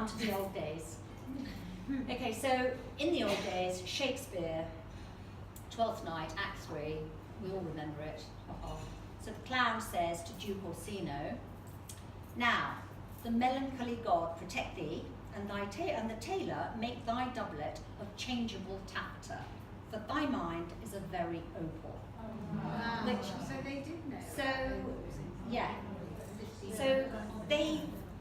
come to the old days. Okay, so in the old days, Shakespeare, Twelfth Night, Act 3, we all remember it. So the clown says to Duke Orsino, "Now, the melancholy god protect thee, and the tailor make thy doublet of changeable taffeta, for thy mind is a very opal." Wow. Which, So they did know. so, yeah. So they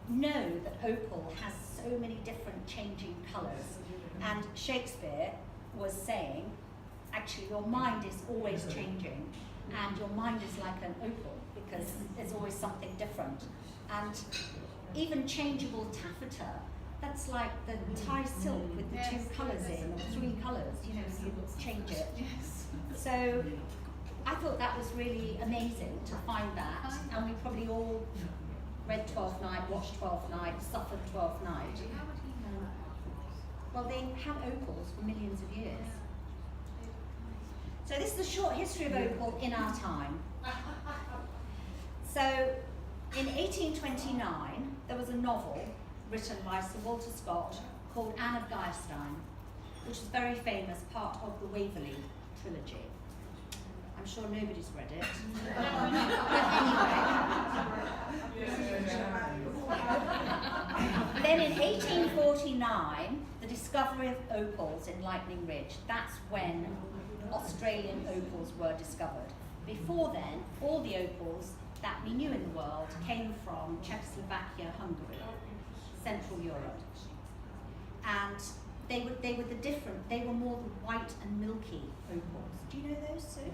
know that opal has so many different changing colours, and Shakespeare was saying, actually your mind is always changing, and your mind is like an opal because there's always something different. And even changeable taffeta, that's like the Thai silk with the Yes, 2 colours in, or 3 colours, you know, you change it. Yes. So I thought that was really amazing to find that, and we probably all read Twelfth Night, watched Twelfth Night, suffered Twelfth Night. How would he know that? Well, they have opals for millions of years. So this is a short history of opal in our time. So in 1829, there was a novel written by Sir Walter Scott called Anne of Geierstein, which is very famous, part of the Waverley trilogy. I'm sure nobody's read it. Then in 1849, the discovery of opals in Lightning Ridge, that's when Australian opals were discovered. Before then, all the opals that we knew in the world came from Czechoslovakia, Hungary, Central Europe. And they were more the white and milky opals. Do you know those, Sue?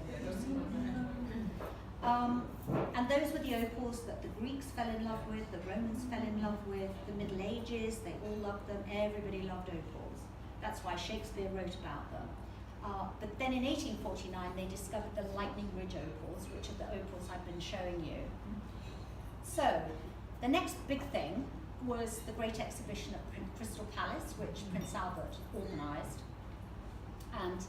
And those were the opals that the Greeks fell in love with, the Romans fell in love with, the Middle Ages, they all loved them, everybody loved opals. That's why Shakespeare wrote about them. But then in 1849 they discovered the Lightning Ridge opals, which are the opals I've been showing you. So, the next big thing was the Great Exhibition at Crystal Palace, which Prince Albert organised. And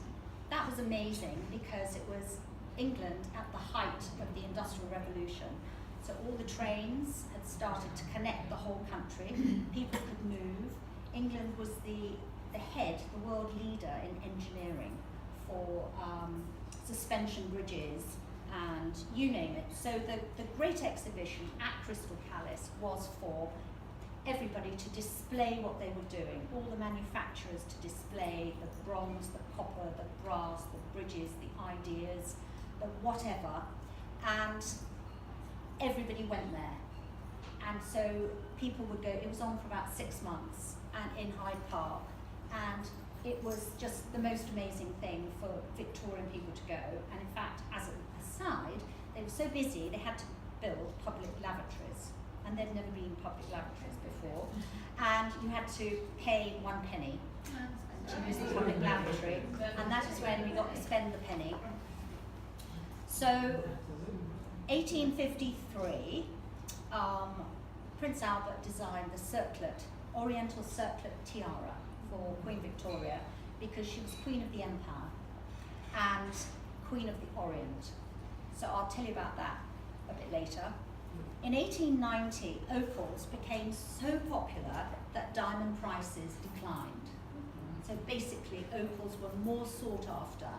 that was amazing because it was England at the height of the Industrial Revolution. So all the trains had started to connect the whole country, people could move. England was the head, the world leader in engineering for suspension bridges and you name it. So the Great Exhibition at Crystal Palace was for everybody to display what they were doing, all the manufacturers to display the bronze, the copper, the brass, the bridges, the ideas, the whatever, and everybody went there. And so people would go, it was on for about 6 months and in Hyde Park, and it was just the most amazing thing for Victorian people to go. And in fact, as an aside, they were so busy they had to build public lavatories, and there'd never been public lavatories before, and you had to pay 1 penny to use the public lavatory, and that is when we got to spend the penny. So 1853, Prince Albert designed the circlet, Oriental circlet tiara for Queen Victoria, because she was Queen of the Empire and Queen of the Orient. So I'll tell you about that a bit later. In 1890, opals became so popular that diamond prices declined. So basically, opals were more sought after.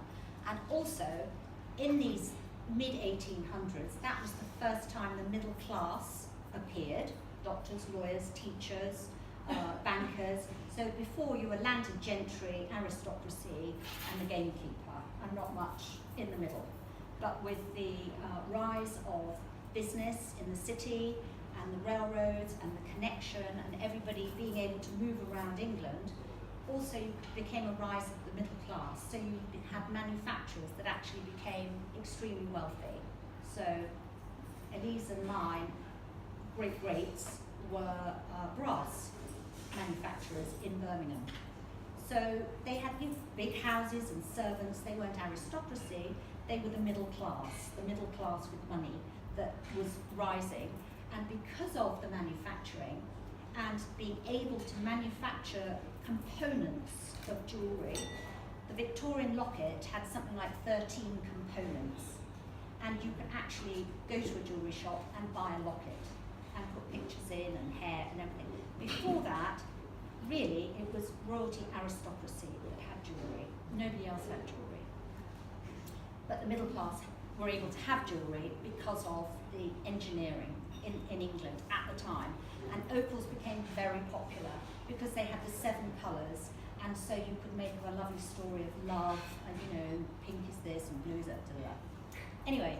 And also, in these mid-1800s, that was the first time the middle class appeared. Doctors, lawyers, teachers, bankers. So before you were landed gentry, aristocracy, and the gamekeeper, and not much in the middle. But with the rise of business in the city, and the railroads, and the connection, and everybody being able to move around England, also became a rise of the middle class. So you had manufacturers that actually became extremely wealthy. So Elise and mine, great-greats, were brass manufacturers in Birmingham. So they had big houses and servants. They weren't aristocracy, they were the middle class with money that was rising. And because of the manufacturing and being able to manufacture components of jewellery, the Victorian locket had something like 13 components. And you can actually go to a jewellery shop and buy a locket and put pictures in and hair and everything. Before that, really it was royalty aristocracy that had jewellery. Nobody else had jewellery. But the middle class were able to have jewellery because of the engineering in England at the time. And opals became very popular because they had the 7 colours, and so you could make a lovely story of love, and you know, pink is this and blue is that, da, da, da. Anyway,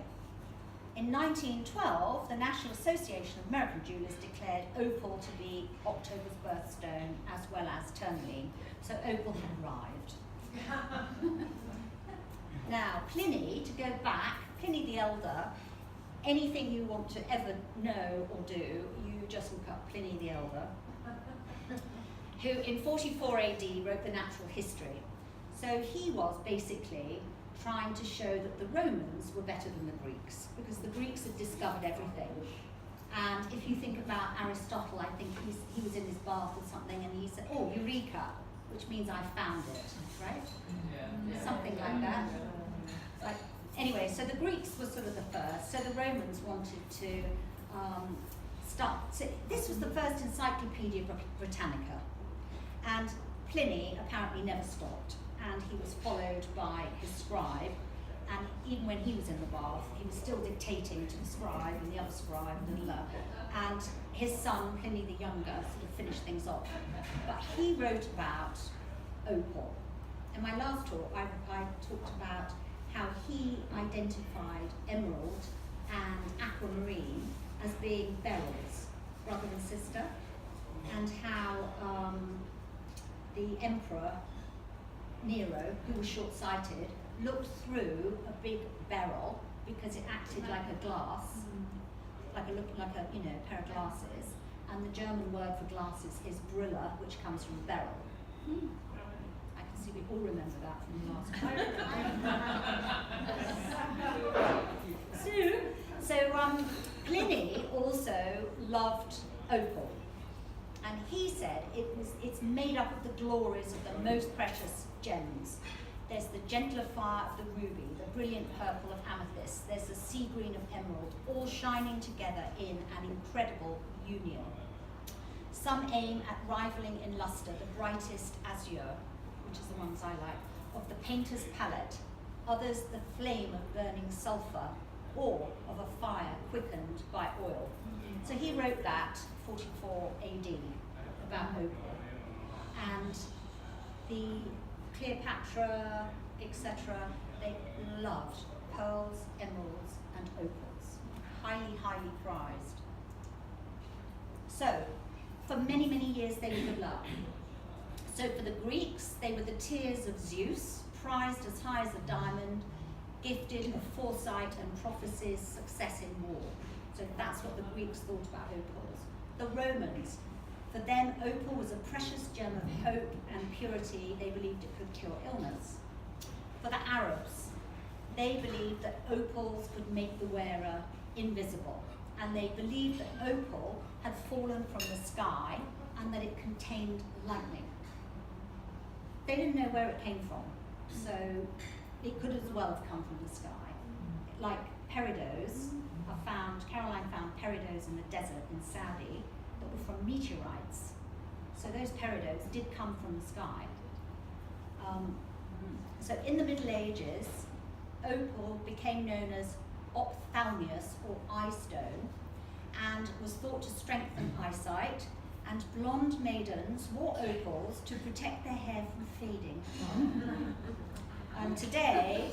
in 1912, the National Association of American Jewellers declared opal to be October's birthstone as well as tourmaline, so opal had arrived. Now, Pliny, to go back, Pliny the Elder, anything you want to ever know or do, you just look up Pliny the Elder, who in 44 AD wrote the Natural History. So he was basically trying to show that the Romans were better than the Greeks, because the Greeks had discovered everything. And if you think about Aristotle, I think he was in his bath or something, and he said, oh, eureka, which means I found it, right? Yeah. Something like that. Like, anyway, so the Greeks were sort of the first, so the Romans wanted to start. So this was the first Encyclopedia Britannica, and Pliny apparently never stopped, and he was followed by his scribe, and even when he was in the bath, he was still dictating to the scribe and the other scribe, and his son, Pliny the Younger, sort of finished things off. But he wrote about opal. In my last talk, I talked about how he identified emerald and aquamarine as being beryls, brother and sister, and how the emperor, Nero, who was short-sighted, looked through a big beryl because it acted like a glass, like a you know, pair of glasses, and the German word for glasses is Brille, which comes from beryl. I can see we all remember that from the last time. So Pliny also loved opal, and he said it's made up of the glories of the most precious gems. There's the gentler fire of the ruby, the brilliant purple of amethyst, there's the sea green of emerald, all shining together in an incredible union. Some aim at rivaling in lustre the brightest azure, which is the ones I like, of the painter's palette, others the flame of burning sulphur, or of a fire quickened by oil. So he wrote that 44 AD about opal. And the Cleopatra, etc., they loved pearls, emeralds, and opals. Highly, highly prized. So, for many, many years they were beloved. So for the Greeks, they were the tears of Zeus, prized as high as a diamond, gifted of foresight and prophecies, success in war. So that's what the Greeks thought about opals. The Romans, for them, opal was a precious gem of hope and purity. They believed it could cure illness. For the Arabs, they believed that opals could make the wearer invisible. And they believed that opal had fallen from the sky and that it contained lightning. They didn't know where it came from, so it could as well have come from the sky. Like peridots are found, Caroline found peridots in the desert in Saudi that were from meteorites. So those peridots did come from the sky. So in the Middle Ages, opal became known as ophthalmius or eye stone, and was thought to strengthen eyesight, and blonde maidens wore opals to protect their hair from fading. And today,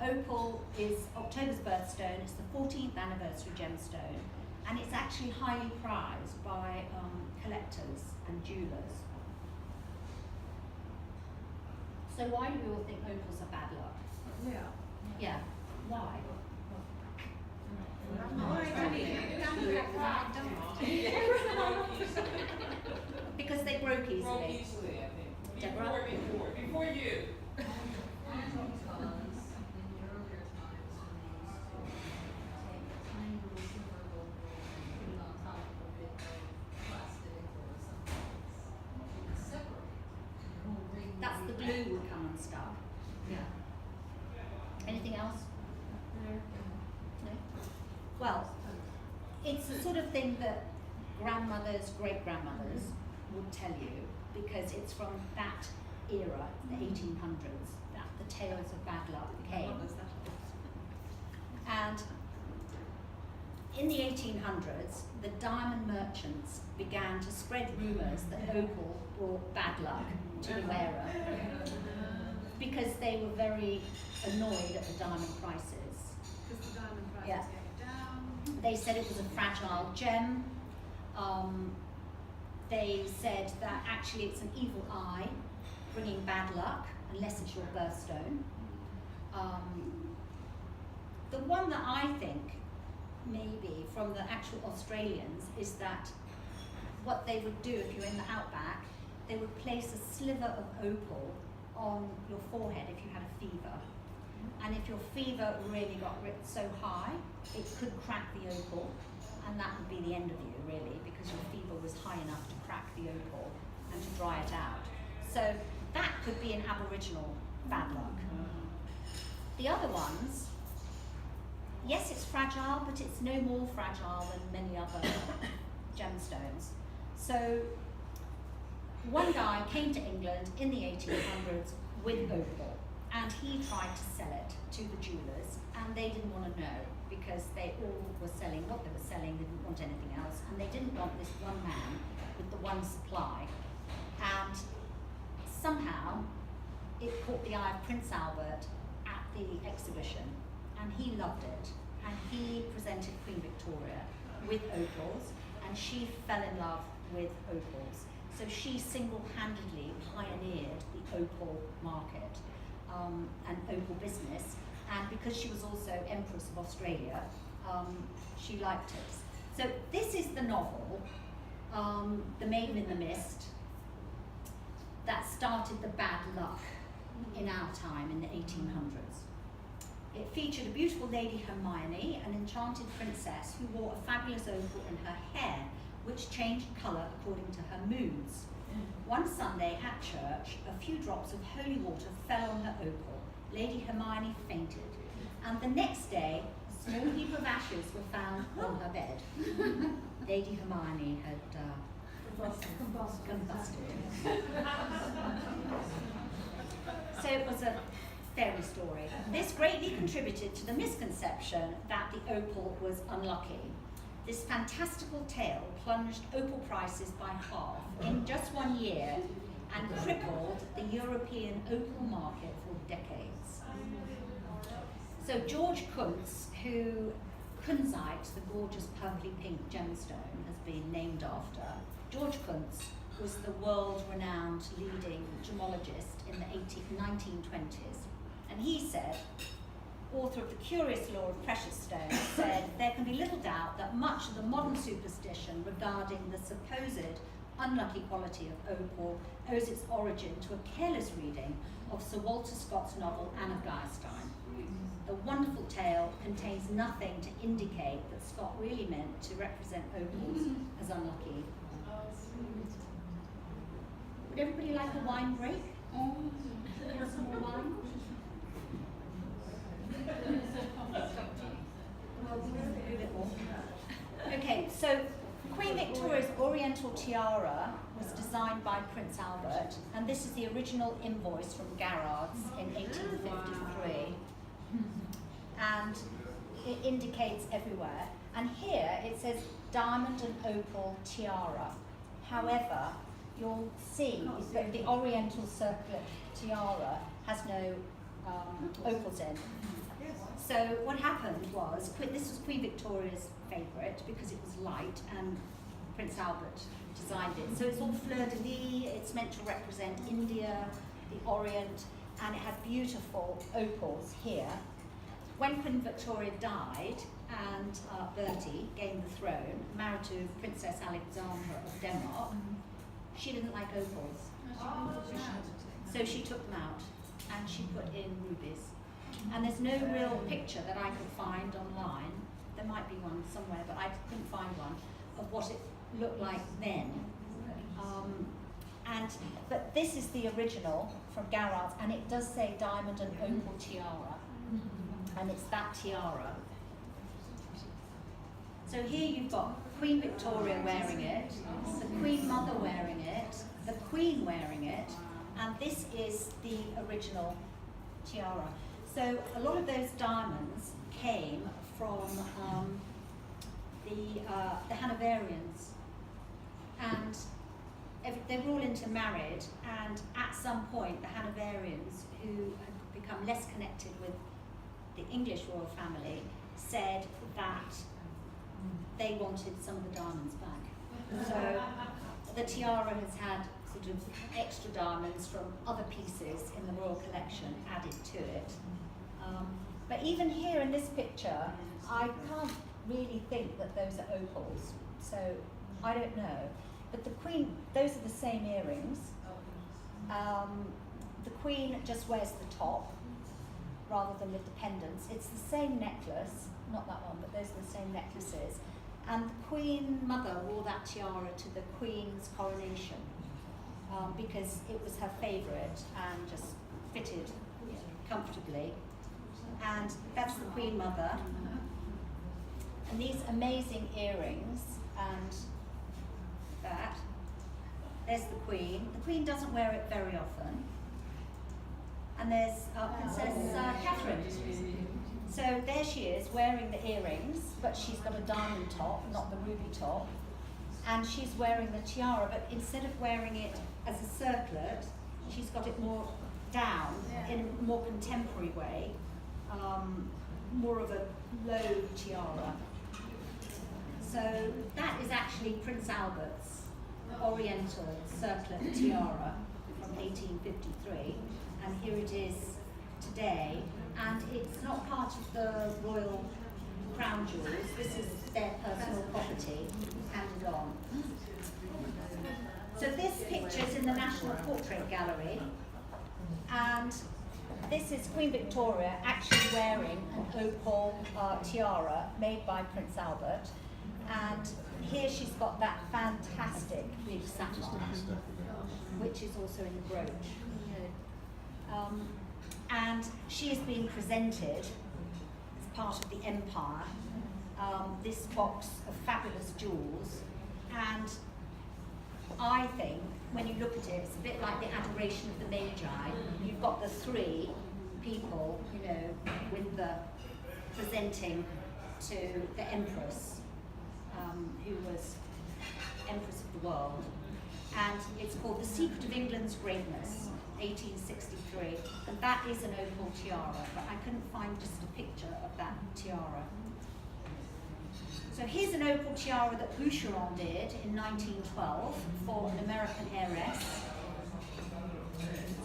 opal is October's birthstone. It's the 14th anniversary gemstone, and it's actually highly prized by collectors and jewelers. So why do we all think opals are bad luck? Yeah. Why? Because they broke easily. Broke easily, I think. Deborah? Before you. That's the glue would come unstuck. Yeah. Anything else? No? Well, it's the sort of thing that grandmothers, great-grandmothers would tell you, because it's from that era, the 1800s, that the tales of bad luck came. And in the 1800s, the diamond merchants began to spread rumours that opal brought bad luck to the wearer, because they were very annoyed at the diamond prices. Because the diamond price Yeah. is going down. They said it was a fragile gem. They said that actually it's an evil eye, bringing bad luck, unless it's your birthstone. The one that I think, maybe from the actual Australians, is that what they would do if you're in the outback, they would place a sliver of opal on your forehead if you had a fever. And if your fever really got so high, it could crack the opal, and that would be the end of you, really, because your fever was high enough to crack the opal and to dry it out. So that could be an Aboriginal bad luck. The other ones, yes, it's fragile, but it's no more fragile than many other gemstones. So one guy came to England in the 1800s with opal, and he tried to sell it to the jewellers, and they didn't want to know, because they all were selling what they were selling, they didn't want anything else, and they didn't want this one man with the one supply. And somehow it caught the eye of Prince Albert at the exhibition, and he loved it, and he presented Queen Victoria with opals, and she fell in love with opals. So she single-handedly pioneered the opal market and opal business, and because she was also Empress of Australia, she liked it. So this is the novel, The Maiden in the Mist, that started the bad luck in our time in the 1800s. It featured a beautiful Lady Hermione, an enchanted princess who wore a fabulous opal in her hair, which changed colour according to her moods. One Sunday at church, a few drops of holy water fell on her opal. Lady Hermione fainted, and the next day, a small heap of ashes were found on her bed. Lady Hermione had combusted. So it was a fairy story. This greatly contributed to the misconception that the opal was unlucky. This fantastical tale plunged opal prices by half in just 1 year and crippled the European opal market for decades. So George Kunz, who Kunzite, the gorgeous purpley pink gemstone, has been named after, George Kunz was the world-renowned leading gemologist in the 1920s. And he said, author of The Curious Law of Precious Stones, said, there can be little doubt that much of the modern superstition regarding the supposed unlucky quality of opal owes its origin to a careless reading of Sir Walter Scott's novel Anne of Geierstein. The wonderful tale contains nothing to indicate that Scott really meant to represent opals as unlucky. Would everybody like a wine break? Have some more wine? Okay, so Queen Victoria's Oriental tiara was designed by Prince Albert, and this is the original invoice from Garrard's in 1853. And it indicates everywhere. And here it says diamond and opal tiara. However, you'll see that the Oriental circlet tiara has no opals in. So what happened was, this was Queen Victoria's favourite because it was light, and Prince Albert designed it. So it's all fleur-de-lis, it's meant to represent India, the Orient, and it had beautiful opals here. When Queen Victoria died, and Bertie gained the throne, married to Princess Alexandra of Denmark, she didn't like opals. So she took them out, and she put in rubies. And there's no real picture that I could find online. There might be one somewhere, but I couldn't find one of what it looked like then. But this is the original from Garrard's, and it does say diamond and opal tiara, and it's that tiara. So here you've got Queen Victoria wearing it, the Queen Mother wearing it, the Queen wearing it, and this is the original tiara. So a lot of those diamonds came from the Hanoverians, and they were all intermarried, and at some point the Hanoverians, who had become less connected with the English royal family, said that they wanted some of the diamonds back. So the tiara has had sort of extra diamonds from other pieces in the royal collection added to it. But even here in this picture, I can't really think that those are opals, so I don't know. But the Queen, those are the same earrings. The Queen just wears the top rather than with the pendants. It's the same necklace, not that one, but those are the same necklaces. And the Queen Mother wore that tiara to the Queen's coronation because it was her favourite and just fitted comfortably. And that's the Queen Mother. And these amazing earrings and that. There's the Queen. The Queen doesn't wear it very often. And there's Princess Catherine. So there she is wearing the earrings, but she's got a diamond top, not the ruby top. And she's wearing the tiara, but instead of wearing it as a circlet, she's got it more down in a more contemporary way, more of a low tiara. So that is actually Prince Albert's Oriental circlet tiara from 1853, and here it is today. And it's not part of the royal crown jewels. This is their personal property, handed on. So this picture's in the National Portrait Gallery, and this is Queen Victoria actually wearing an opal tiara made by Prince Albert. And here she's got that fantastic big sapphire, which is also in the brooch. And she is being presented as part of the empire, this box of fabulous jewels. And I think when you look at it, it's a bit like the Adoration of the Magi. You've got the three people, you know, with the presenting to the Empress, who was Empress of the world. And it's called The Secret of England's Greatness, 1863. And that is an opal tiara, but I couldn't find just a picture of that tiara. So here's an opal tiara that Boucheron did in 1912 for an American heiress.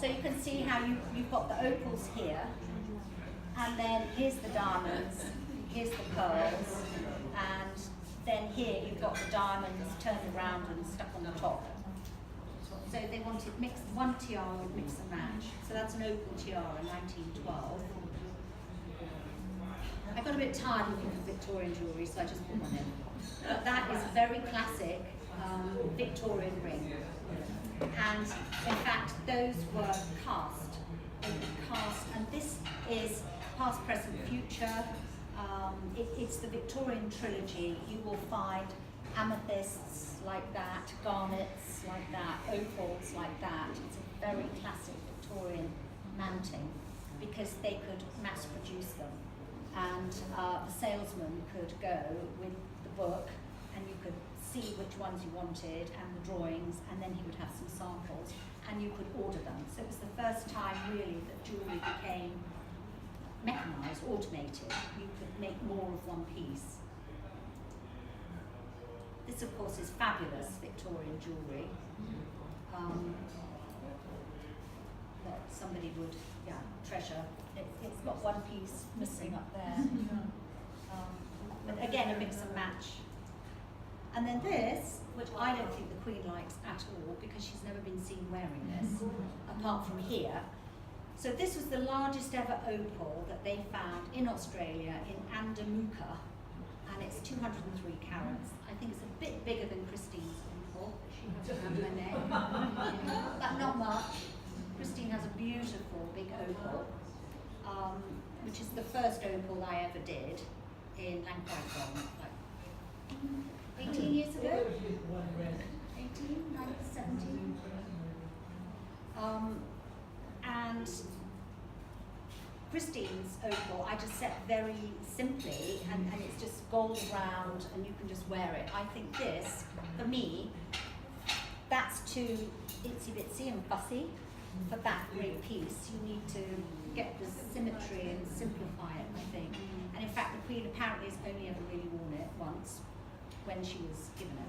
So you can see how you've got the opals here, and then here's the diamonds, here's the pearls, and then here you've got the diamonds turned around and stuck on the top. So they wanted one tiara would mix and match. So that's an opal tiara, 1912. I got a bit tired looking for Victorian jewellery, so I just put one in. But that is a very classic Victorian ring. And in fact, those were cast. And this is past, present, future. It's the Victorian trilogy. You will find amethysts like that, garnets like that, opals like that. It's a very classic Victorian mounting because they could mass produce them. And the salesman could go with the book and you could see which ones you wanted and the drawings, and then he would have some samples and you could order them. So it was the first time really that jewellery became mechanised, automated. You could make more of one piece. This of course is fabulous Victorian jewellery that somebody would treasure. It's got one piece missing up there. But again, a mix and match. And then this, which I don't think the Queen likes at all because she's never been seen wearing this, apart from here. So this was the largest ever opal that they found in Australia, in Andamuka, and it's 203 carats. I think it's a bit bigger than Christine's opal. She has it around her neck, but not much. Christine has a beautiful big opal, which is the first opal I ever did in Langford. 18 years ago. 18, 17. And Christine's opal, I just set very simply, and it's just gold round, and you can just wear it. I think this, for me, that's too itsy bitsy and fussy for that great piece. You need to get the symmetry and simplify it, I think. And in fact, the Queen apparently has only ever really worn it once, when she was given it.